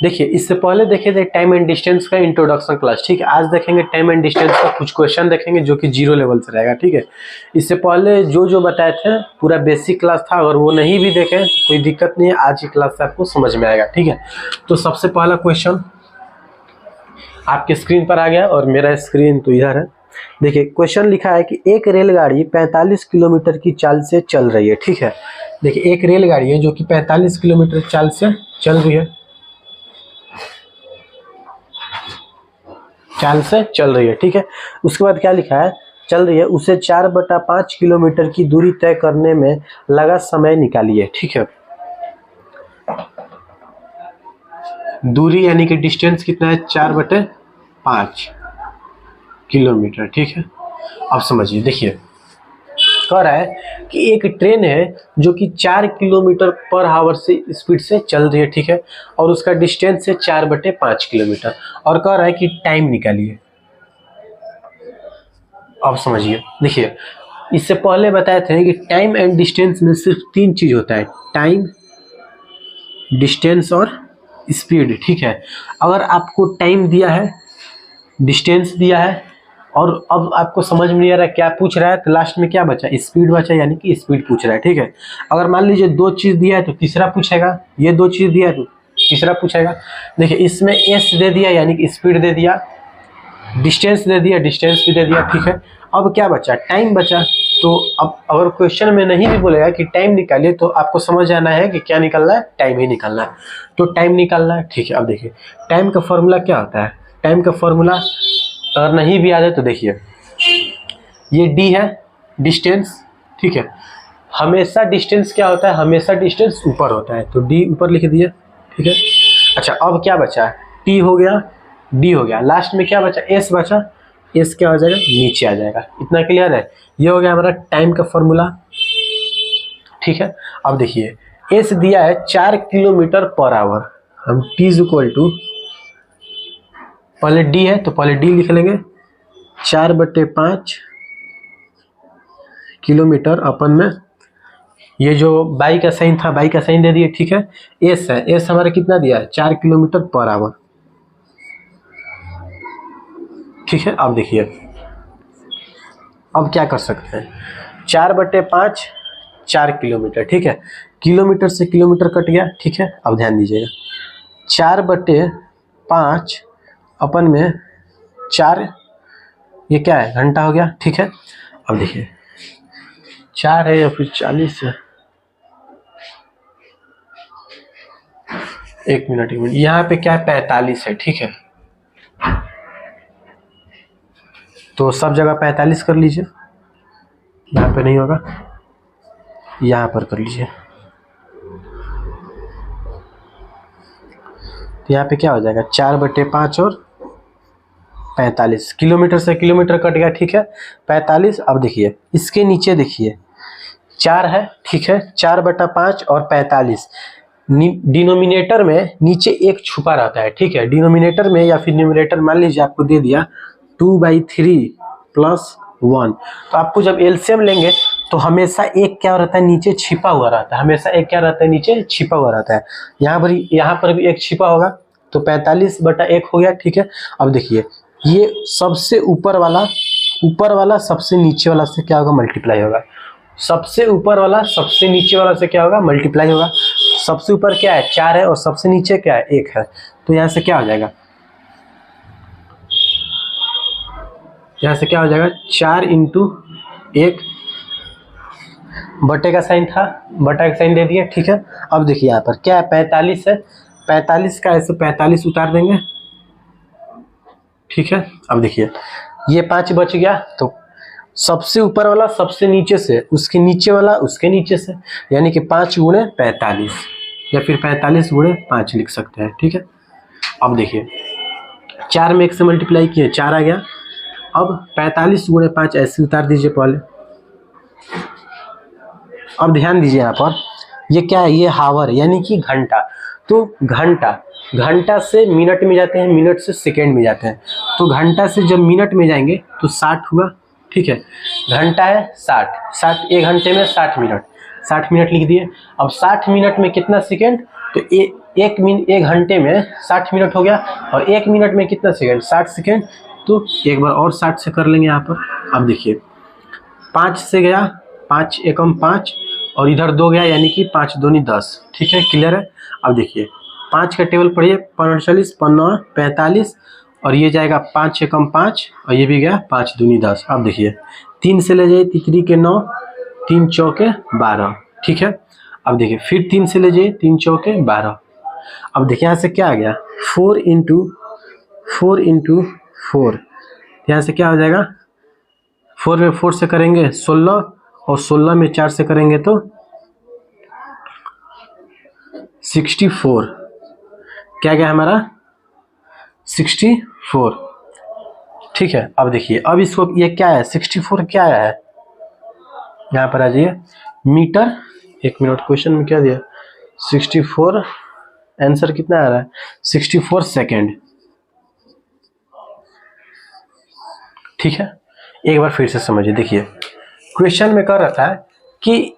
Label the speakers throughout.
Speaker 1: देखिए इससे पहले देखे थे टाइम एंड डिस्टेंस का इंट्रोडक्शन क्लास, ठीक है। आज देखेंगे टाइम एंड डिस्टेंस का कुछ क्वेश्चन देखेंगे जो कि 0 लेवल से रहेगा, ठीक है। इससे पहले जो जो बताए थे पूरा बेसिक क्लास था, अगर वो नहीं भी देखें तो कोई दिक्कत नहीं है, आज की क्लास से आपको समझ में आएगा, ठीक है। तो सबसे पहला क्वेश्चन आपके स्क्रीन पर आ गया और मेरा स्क्रीन तो इधर है। देखिए क्वेश्चन लिखा है कि एक रेलगाड़ी 45 किलोमीटर की चाल से चल रही है, ठीक है। देखिए एक रेलगाड़ी है जो कि 45 किलोमीटर चाल से चल रही है, ठीक है। उसके बाद क्या लिखा है, चल रही है, उसे 4/5 किलोमीटर की दूरी तय करने में लगा समय निकालिए, ठीक है। दूरी यानी कि डिस्टेंस कितना है, 4/5 किलोमीटर, ठीक है। अब समझिए, देखिए कह रहा है कि एक ट्रेन है जो कि 4 किलोमीटर पर आवर से स्पीड से चल रही है, ठीक है, और उसका डिस्टेंस है 4/5 किलोमीटर, और कह रहा है कि टाइम निकालिए। अब समझिए, देखिए इससे पहले बताए थे कि टाइम एंड डिस्टेंस में सिर्फ 3 चीज होता है, टाइम, डिस्टेंस और स्पीड, ठीक है। अगर आपको टाइम दिया है, डिस्टेंस दिया है, और अब आपको समझ में नहीं आ रहा क्या पूछ रहा है, तो लास्ट में क्या बचा, स्पीड बचा, यानी कि स्पीड पूछ रहा है, ठीक है। अगर मान लीजिए 2 चीज दिया है तो तीसरा पूछेगा, ये 2 चीज दिया है तो तीसरा पूछेगा। देखिए इसमें एस दे दिया यानी कि स्पीड दे दिया, डिस्टेंस दे दिया, डिस्टेंस भी दे दिया, ठीक है। अब क्या बचा, टाइम बचा। तो अब अगर क्वेश्चन में नहीं भी बोलेगा कि टाइम निकालिए तो आपको समझ आना है कि क्या निकालना है, टाइम ही निकालना है। तो टाइम निकालना है, ठीक है। अब देखिए टाइम का फॉर्मूला क्या होता है, टाइम का फॉर्मूला अगर नहीं भी आ जाए तो देखिए ये डी है, डिस्टेंस, ठीक है। हमेशा डिस्टेंस क्या होता है, हमेशा डिस्टेंस ऊपर होता है, तो डी ऊपर लिख दिया, ठीक है। अच्छा अब क्या बचा, टी हो गया, डी हो गया, लास्ट में क्या बचा, एस बचा, एस क्या हो जाएगा, नीचे आ जाएगा। इतना क्लियर है, ये हो गया हमारा टाइम का फॉर्मूला, ठीक है। अब देखिए एस दिया है 4 किलोमीटर पर आवर, हम टी इज इक्वल टू, पहले डी है तो पहले डी लिख लेंगे, 4/5 किलोमीटर अपन में ये जो बाई का साइन था, बाई का साइन दे दिए, ठीक है। एस है, एस हमारा कितना दिया है, 4 किलोमीटर पर आवर, ठीक है। अब देखिए अब क्या कर सकते हैं, 4/5 4 किलोमीटर, ठीक है। किलोमीटर से किलोमीटर कट गया, ठीक है। अब ध्यान दीजिएगा 4/5 अपन में 4, ये क्या है, घंटा हो गया, ठीक है। अब देखिए 4 है या फिर 40 है, एक मिनट यहाँ पे क्या है, 45 है, ठीक है। तो सब जगह 45 कर लीजिए, यहाँ पे नहीं होगा, यहाँ पर कर लीजिए, तो यहाँ पे क्या हो जाएगा, 4/5 और 45, किलोमीटर से किलोमीटर कट गया, ठीक है, 45। अब देखिए इसके नीचे देखिए 4 है, ठीक है, 4/5 और 45, डिनोमिनेटर में नीचे एक छुपा रहता है, ठीक है। डिनोमिनेटर में या फिर न्यूमरेटर मान लीजिए आपको दे दिया 2/3 + 1, तो आपको जब एलसीएम लेंगे तो हमेशा एक क्या रहता है, नीचे छिपा हुआ रहता है, हमेशा एक क्या रहता है, नीचे छिपा हुआ रहता है। यहाँ पर भी एक छिपा होगा, तो 45/1 हो गया, ठीक है। अब देखिए ये सबसे ऊपर वाला सबसे नीचे वाला से क्या होगा, मल्टीप्लाई होगा, सबसे ऊपर वाला सबसे नीचे वाला से क्या होगा, मल्टीप्लाई होगा। सबसे ऊपर क्या है, 4 है, और सबसे नीचे क्या है, 1 है, तो यहाँ से क्या हो जाएगा, यहाँ से क्या हो जाएगा, 4 × 1, बटे का साइन था, बटा का साइन दे दिया, ठीक है। अब देखिए यहाँ पर क्या है, 45 है, 45 का ऐसे 45 उतार देंगे, ठीक है। अब देखिए ये 5 बच गया, तो सबसे ऊपर वाला सबसे नीचे से, उसके नीचे वाला उसके नीचे से, यानी कि 5 × 45 या फिर 45 × 5 लिख सकते हैं, ठीक है। अब देखिए 4 में 1 से मल्टीप्लाई किए, 4 आ गया। अब 45 × 5 ऐसे उतार दीजिए पहले। अब ध्यान दीजिए यहाँ पर ये क्या है, ये हावर यानी कि घंटा, तो घंटा से मिनट में जाते हैं, मिनट से सेकेंड में जाते हैं, तो घंटा से जब मिनट में जाएंगे तो 60 हुआ, ठीक है। घंटा है 60, 1 घंटे में 60 मिनट, 60 मिनट लिख दिए। अब 60 मिनट में कितना सेकेंड, तो एक घंटे में 60 मिनट हो गया, और 1 मिनट में कितना सेकंड, 60 सेकंड। तो एक बार और 60 से कर लेंगे यहाँ पर। अब देखिए 5 से गया, 5 एकम 5, और इधर 2 गया, यानी कि 5 दूनी 10। ठीक है, क्लियर है। अब देखिए 5 का टेबल पढ़िए, 45, 15, 45, और ये जाएगा 5 एकम 5, और ये भी गया 5 दूनी 10। अब देखिए 3 से ले जाइए, तितरी के 9, 3 चौके 12। ठीक है, अब देखिए फिर 3 से ले जाइए, 3 चौके 12। अब देखिए यहाँ से क्या आ गया, 4 इंटू 4, यहाँ से क्या हो जाएगा, 4 में 4 से करेंगे 16, और 16 में 4 से करेंगे तो 64। क्या गया हमारा, 64। ठीक है, अब देखिए अब इसको, ये क्या है 64, क्या है, यहाँ पर आ जाइए मीटर। 1 मिनट, क्वेश्चन में क्या दिया, 64, आंसर कितना आ रहा है, 64 सेकेंड। ठीक है, एक बार फिर से समझिए। देखिए क्वेश्चन में कह रहा था कि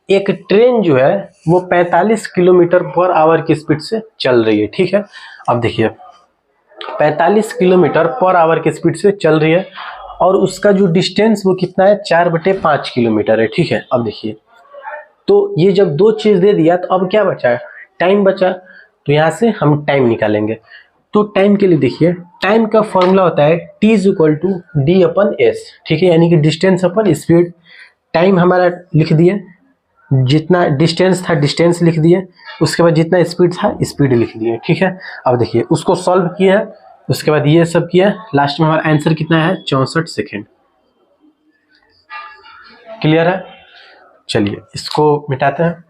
Speaker 1: एक ट्रेन जो है वो 45 किलोमीटर पर आवर की स्पीड से चल रही है। ठीक है, अब देखिए 45 किलोमीटर पर आवर की स्पीड से चल रही है, और उसका जो डिस्टेंस वो कितना है, 4/5 किलोमीटर है। ठीक है, अब देखिए तो ये जब दो चीज दे दिया तो अब क्या बचा, टाइम बचा। तो यहाँ से हम टाइम निकालेंगे। तो टाइम के लिए देखिए, टाइम का फॉर्मूला होता है t = d/s। ठीक है, यानी कि डिस्टेंस अपन स्पीड। टाइम हमारा लिख दिए, जितना डिस्टेंस था डिस्टेंस लिख दिए, उसके बाद जितना स्पीड था स्पीड लिख दिए। ठीक है, अब देखिए उसको सॉल्व किया है, उसके बाद ये सब किया, लास्ट में हमारा आंसर कितना है, 64 सेकेंड। क्लियर है, चलिए इसको मिटाते हैं।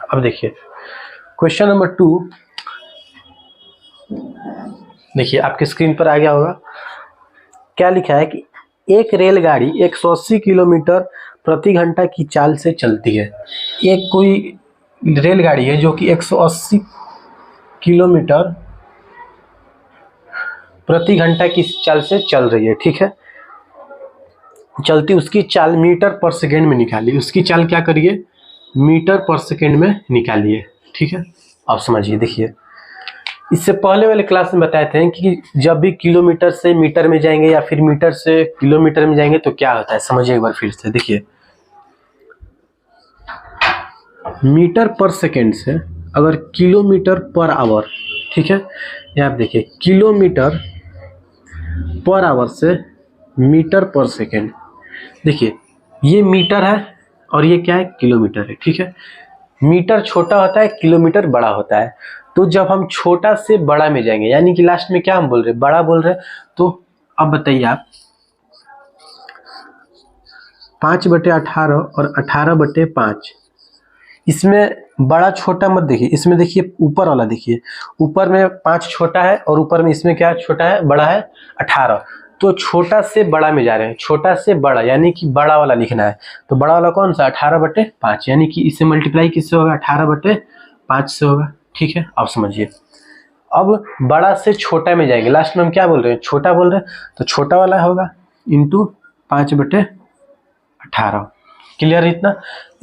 Speaker 1: अब देखिए क्वेश्चन नंबर 2, देखिए आपके स्क्रीन पर आ गया होगा। क्या लिखा है कि एक रेलगाड़ी 180 किलोमीटर प्रति घंटा की चाल से चलती है। एक कोई रेलगाड़ी है जो कि 180 किलोमीटर प्रति घंटा की चाल से चल रही है। ठीक है, चलती, उसकी चाल मीटर पर सेकेंड में निकालिए। उसकी चाल क्या करिए, मीटर पर सेकेंड में निकालिए। ठीक है, अब समझिए। देखिए इससे पहले वाले क्लास में बताए थे कि जब भी किलोमीटर से मीटर में जाएंगे या फिर मीटर से किलोमीटर में जाएंगे तो क्या होता है, समझिए एक बार फिर से। देखिए मीटर पर सेकेंड से अगर किलोमीटर पर आवर, ठीक है, यहाँ देखिए किलोमीटर पर आवर से मीटर पर सेकेंड। देखिए ये मीटर है और ये क्या है, किलोमीटर है। ठीक है, मीटर छोटा होता है, किलोमीटर बड़ा होता है। तो जब हम छोटा से बड़ा में जाएंगे, यानी कि लास्ट में क्या हम बोल रहे हैं, बड़ा बोल रहे हैं, तो अब बताइए आप 5/18 और 18/5, इसमें बड़ा छोटा मत देखिए, इसमें देखिए ऊपर वाला, देखिए ऊपर में 5 छोटा है और ऊपर में इसमें क्या छोटा है, बड़ा है 18। तो छोटा से बड़ा में जा रहे हैं, छोटा से बड़ा, यानी कि बड़ा वाला लिखना है। तो बड़ा वाला कौन सा, 18/5, यानी कि इससे मल्टीप्लाई किससे होगा, 18/5 से होगा। ठीक है, अब समझिए। अब बड़ा से छोटा में जाएंगे, लास्ट में हम क्या बोल रहे हैं, छोटा बोल रहे हैं, तो छोटा वाला होगा इंटू 5/18। क्लियर इतना।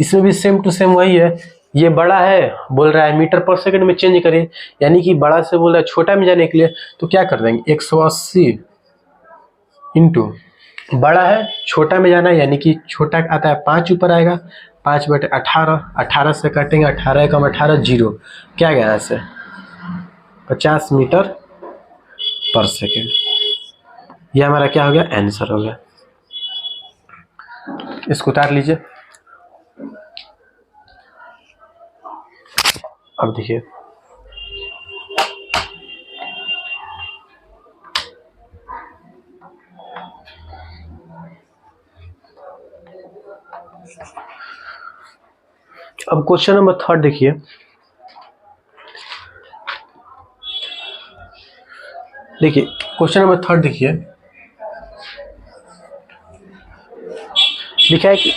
Speaker 1: इसमें भी सेम टू सेम वही है, ये बड़ा है बोल रहा है मीटर पर सेकंड में चेंज करिए, यानी कि बड़ा से बोल रहा है छोटा में जाने के लिए, तो क्या कर देंगे 180 इंटू बड़ा है छोटा में जाना है, यानी कि छोटा आता है 5 ऊपर आएगा, 5/18, 18 से काटेंगे, 18 कम 18 0, क्या गया यहाँ से 50 मीटर पर सेकेंड। ये हमारा क्या हो गया, आंसर हो गया। इसको उतार लीजिए। अब देखिए अब क्वेश्चन नंबर 3 देखिए। देखिए क्वेश्चन नंबर 3 देखिए, लिखा है कि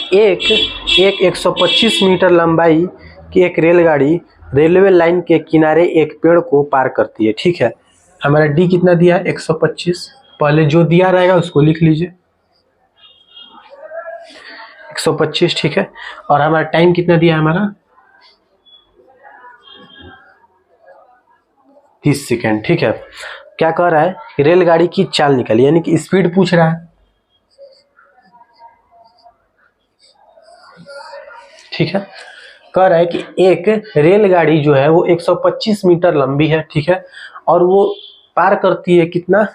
Speaker 1: एक 125 मीटर लंबाई की एक रेलगाड़ी रेलवे लाइन के किनारे एक पेड़ को पार करती है। ठीक है, हमारा डी कितना दिया है 125। पहले जो दिया रहेगा उसको लिख लीजिए 125। ठीक है, और हमारा टाइम कितना दिया है हमारा 30 सेकेंड। ठीक है, क्या कह रहा है कि रेलगाड़ी की चाल निकाली, यानी कि स्पीड पूछ रहा है। ठीक है, कह रहा है कि एक रेलगाड़ी जो है वो 125 मीटर लंबी है। ठीक है, और वो पार करती है कितना,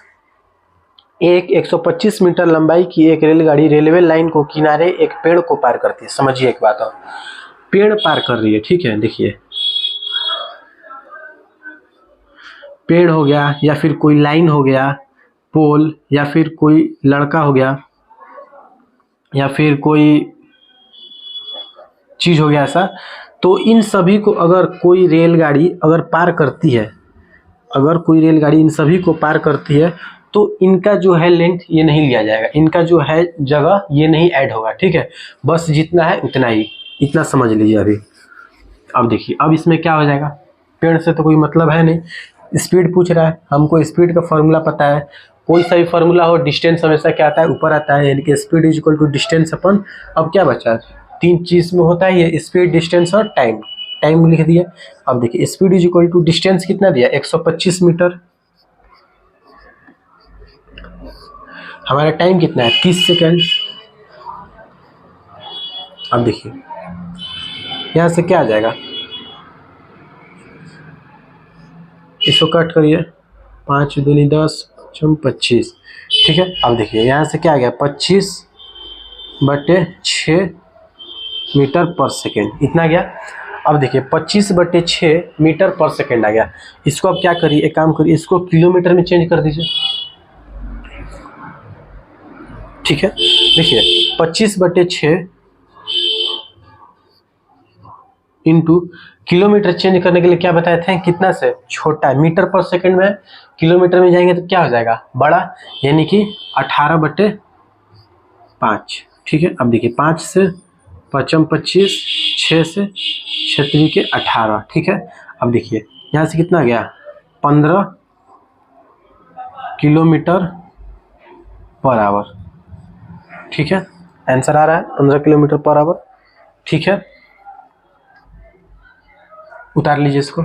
Speaker 1: एक 125 मीटर लंबाई की एक रेलगाड़ी रेलवे लाइन को किनारे एक पेड़ को पार करती है। समझिए एक बात, और पेड़ पार कर रही है। ठीक है, देखिए पेड़ हो गया, या फिर कोई लाइन हो गया, पोल, या फिर कोई लड़का हो गया, या फिर कोई चीज हो गया ऐसा। तो इन सभी को अगर कोई रेलगाड़ी अगर पार करती है, अगर कोई रेलगाड़ी इन सभी को पार करती है, तो इनका जो है लेंथ ये नहीं लिया जाएगा, इनका जो है जगह ये नहीं ऐड होगा। ठीक है, बस जितना है उतना ही, इतना समझ लीजिए अभी। अब देखिए, अब इसमें क्या हो जाएगा, पेड़ से तो कोई मतलब है नहीं, स्पीड पूछ रहा है, हमको स्पीड का फॉर्मूला पता है। कोई सा भी फॉर्मूला हो, डिस्टेंस हमेशा क्या आता है, ऊपर आता है, यानी कि speed is equal to distance upon. अब क्या बचा, तीन चीज में होता है ये, स्पीड, डिस्टेंस और टाइम। टाइम लिख दिया। अब देखिए speed is equal to distance कितना दिया 125 मीटर, हमारा टाइम कितना है 30 सेकेंड। अब देखिए यहाँ से क्या आ जाएगा, इसको कट करिए, 5 दूनी 10, 25। ठीक है, अब देखिए यहाँ से क्या आ गया 25/6 मीटर पर सेकेंड, इतना गया। अब देखिए 25/6 मीटर पर सेकेंड आ गया। इसको अब क्या करिए, एक काम करिए, इसको किलोमीटर में चेंज कर दीजिए। ठीक है, देखिए 25/6 इंटू किलोमीटर चेंज करने के लिए क्या बताए थे, कितना से छोटा है, मीटर पर सेकंड में, किलोमीटर में जाएंगे तो क्या हो जाएगा बड़ा, यानी कि 18/5। ठीक है, अब देखिए 5 से 5 25, 6 से 6 के 18। ठीक है, अब देखिए यहाँ से कितना गया 15 किलोमीटर पर आवर। ठीक है, आंसर आ रहा है 15 किलोमीटर पर आवर। ठीक है, उतार लीजिए इसको।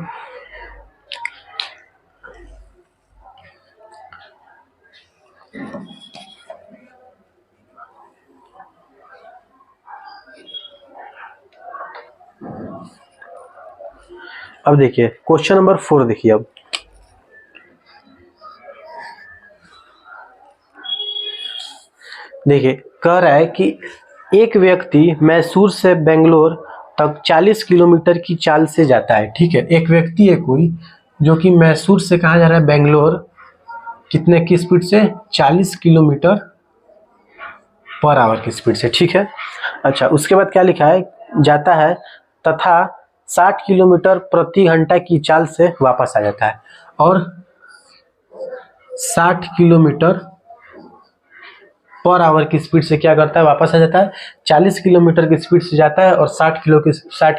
Speaker 1: अब देखिए क्वेश्चन नंबर 4 देखिए। अब देखिए कह रहा है कि एक व्यक्ति मैसूर से बेंगलोर तक 40 किलोमीटर की चाल से जाता है। ठीक है, एक व्यक्ति है कोई जो कि मैसूर से कहाँ जा रहा है, बेंगलोर, कितने की स्पीड से 40 किलोमीटर पर आवर की स्पीड से। ठीक है, अच्छा उसके बाद क्या लिखा है, जाता है तथा 60 किलोमीटर प्रति घंटा की चाल से वापस आ जाता है, और 60 किलोमीटर पर आवर की स्पीड से क्या करता है, वापस आ जाता है। 40 किलोमीटर की स्पीड से जाता है और 60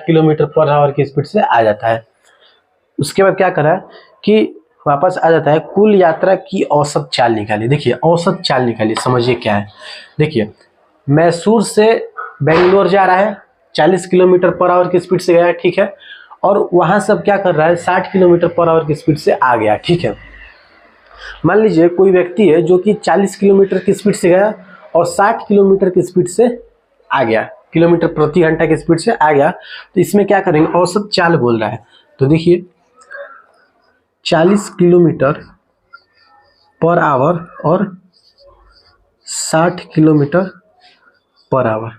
Speaker 1: किलोमीटर पर आवर की स्पीड से आ जाता है। उसके बाद क्या करा है कि वापस आ जाता है, कुल यात्रा की औसत चाल निकाली। देखिए औसत चाल निकाली, समझिए क्या है। देखिए मैसूर से बेंगलोर जा रहा है, 40 किलोमीटर पर आवर की स्पीड से गया है। ठीक है, और वहां से अब क्या कर रहा है, 60 किलोमीटर पर आवर की स्पीड से आ गया। ठीक है, मान लीजिए कोई व्यक्ति है जो कि 40 किलोमीटर की स्पीड से गया और 60 किलोमीटर की स्पीड से आ गया, किलोमीटर प्रति घंटा की स्पीड से आ गया, तो इसमें क्या करेंगे, औसत चाल बोल रहा है। तो देखिए 40 किलोमीटर पर आवर और 60 किलोमीटर पर आवर,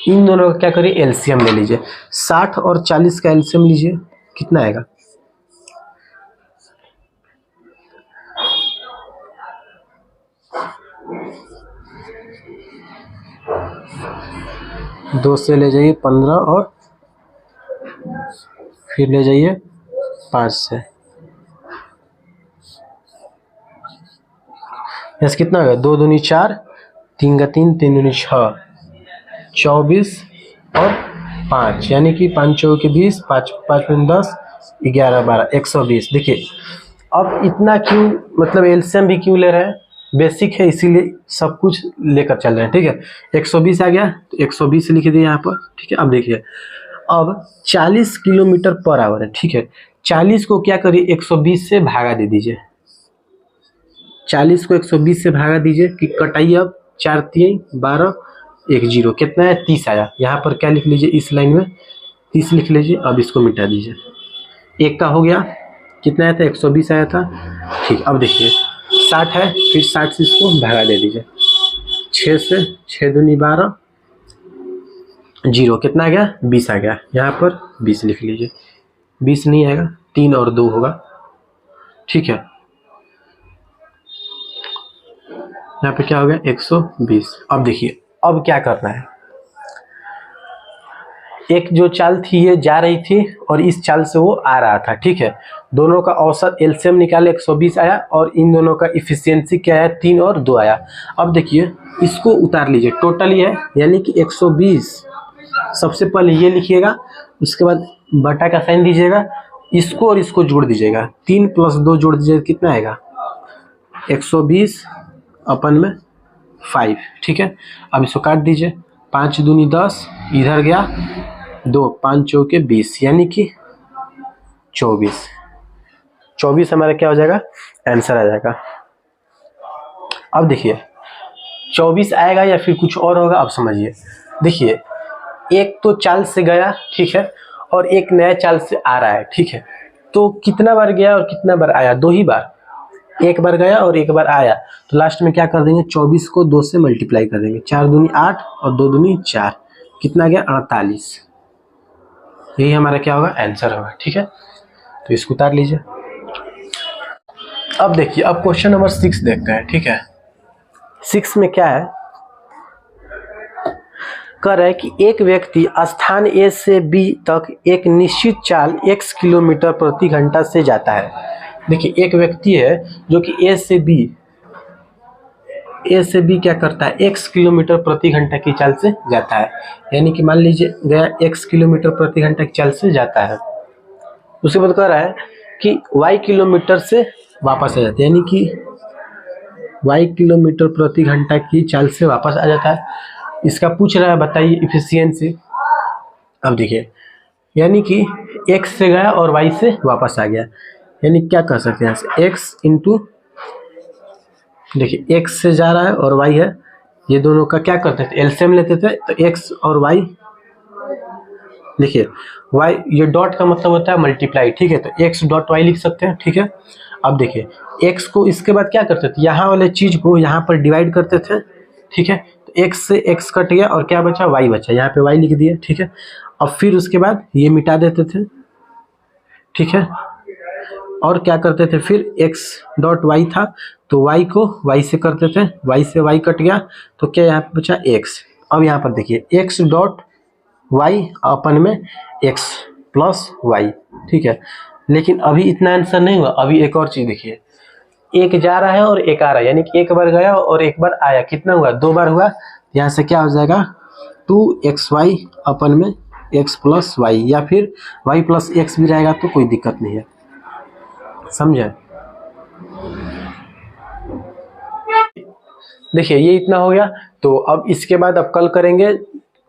Speaker 1: इन दोनों का क्या करिए एलसीएम ले लीजिए। 60 और 40 का एलसीएम लीजिए, कितना आएगा, दो से ले जाइए 15 और फिर ले जाइए 5 से, यस कितना होगा, 2 दूनी 4, 3 का 3, 3 दूनी 6, 24 और 5 यानी कि 5 चौके 20, 5 5 10, 11 12, 120। देखिए अब इतना क्यों, मतलब एलसीएम भी क्यों ले रहे हैं, बेसिक है इसीलिए सब कुछ लेकर चल रहे हैं। ठीक है, 120 आ गया तो 120 लिख दिए यहाँ पर। ठीक है, अब देखिए अब 40 किलोमीटर पर आवर है। ठीक है, 40 को क्या करिए 120 से भागा दे दीजिए, 40 को 120 से भागा दीजिए कि कटाइए। अब 4 3 12 1 0 कितना है 30 आया। यहाँ पर क्या लिख लीजिए, इस लाइन में 30 लिख लीजिए। अब इसको मिटा दीजिए, एक का हो गया, कितना आया था 120 आया था। ठीक, अब देखिए 60 है, फिर 60 से इसको भागा दे दीजिए, 6 से 6 दूनी 12 0 कितना आ गया 20 आ गया। यहाँ पर 20 लिख लीजिए, 20 नहीं आएगा, 3 और 2 होगा। ठीक है, यहाँ पे क्या हो गया 120। अब देखिए अब क्या करना है, एक जो चाल थी ये जा रही थी और इस चाल से वो आ रहा था। ठीक है, दोनों का औसत एलसीएम निकाले 120 आया और इन दोनों का इफिशियंसी क्या है 3 और 2 आया। अब देखिए इसको उतार लीजिए, टोटल ये है यानी कि 120। सबसे पहले ये लिखिएगा, उसके बाद बटा का साइन दीजिएगा, इसको और इसको जोड़ दीजिएगा, 3 + 2 जोड़ दीजिएगा, कितना आएगा 120 अपन में 5। ठीक है, अब इसको काट दीजिए, 5 दूनी 10, इधर गया 2, 5 चौके 20 यानी कि 24। 24 हमारा क्या हो जाएगा, आंसर आ जाएगा। अब देखिए 24 आएगा या फिर कुछ और होगा, अब समझिए। देखिए एक तो चाल से गया, ठीक है, और एक नया चाल से आ रहा है। ठीक है, तो कितना बार गया और कितना बार आया, 2 ही बार, एक बार गया और एक बार आया। तो लास्ट में क्या कर देंगे, 24 को 2 से मल्टीप्लाई कर देंगे, 4 दूनी 8 और 2 दूनी 4, कितना गया 48। यही हमारा क्या होगा आंसर होगा। ठीक है, तो इसको उतार लीजिए। अब देखिए अब क्वेश्चन नंबर 6 देखते हैं। ठीक है, 6 में क्या है, कह रहा है कि एक व्यक्ति स्थान ए से बी तक एक निश्चित चाल x किलोमीटर प्रति घंटा से जाता है। देखिए एक व्यक्ति है जो कि ए से बी क्या करता है, x किलोमीटर प्रति घंटा की चाल से जाता है। यानी कि मान लीजिए गया x किलोमीटर प्रति घंटा की चाल से जाता है, उसके बाद कह रहा है कि y किलोमीटर से वापस आ जाता है, यानी कि y किलोमीटर प्रति घंटा की चाल से वापस आ जाता है। इसका पूछ रहा है बताइए इफिशियंसी। अब देखिए यानी कि x से गया और y से वापस आ गया, यानी क्या कर सकते हैं यहाँ से x इंटू, देखिए x से जा रहा है और y है, ये दोनों का क्या करते थे एलसीएम लेते थे, तो x और y, देखिए y ये डॉट का मतलब होता है मल्टीप्लाई। ठीक है, तो x डॉट y लिख सकते हैं। ठीक है, अब देखिए x को इसके बाद क्या करते थे, यहाँ वाले चीज को यहाँ पर डिवाइड करते थे। ठीक है, तो x से x कट गया और क्या बचा y बचा, यहाँ पे y लिख दिए। ठीक है, अब फिर उसके बाद ये मिटा देते थे। ठीक है, और क्या करते थे फिर x डॉट y था तो y को y से करते थे, y से y कट गया तो क्या यहाँ पे बचा x। अब यहाँ पर देखिए x डॉट y अपन में x प्लस y। ठीक है, लेकिन अभी इतना आंसर नहीं हुआ, अभी एक और चीज देखिए, एक जा रहा है और एक आ रहा है, यानी कि एक बार गया और एक बार आया, कितना हुआ 2 बार हुआ। यहाँ से क्या हो जाएगा 2xy अपन में x प्लस y, या फिर y प्लस x भी रहेगा तो कोई दिक्कत नहीं है, समझे। देखिए ये इतना हो गया, तो अब इसके बाद अब कल करेंगे।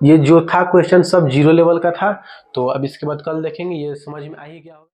Speaker 1: ये जो था क्वेश्चन सब 0 लेवल का था, तो अब इसके बाद कल देखेंगे, ये समझ में आ ही गया।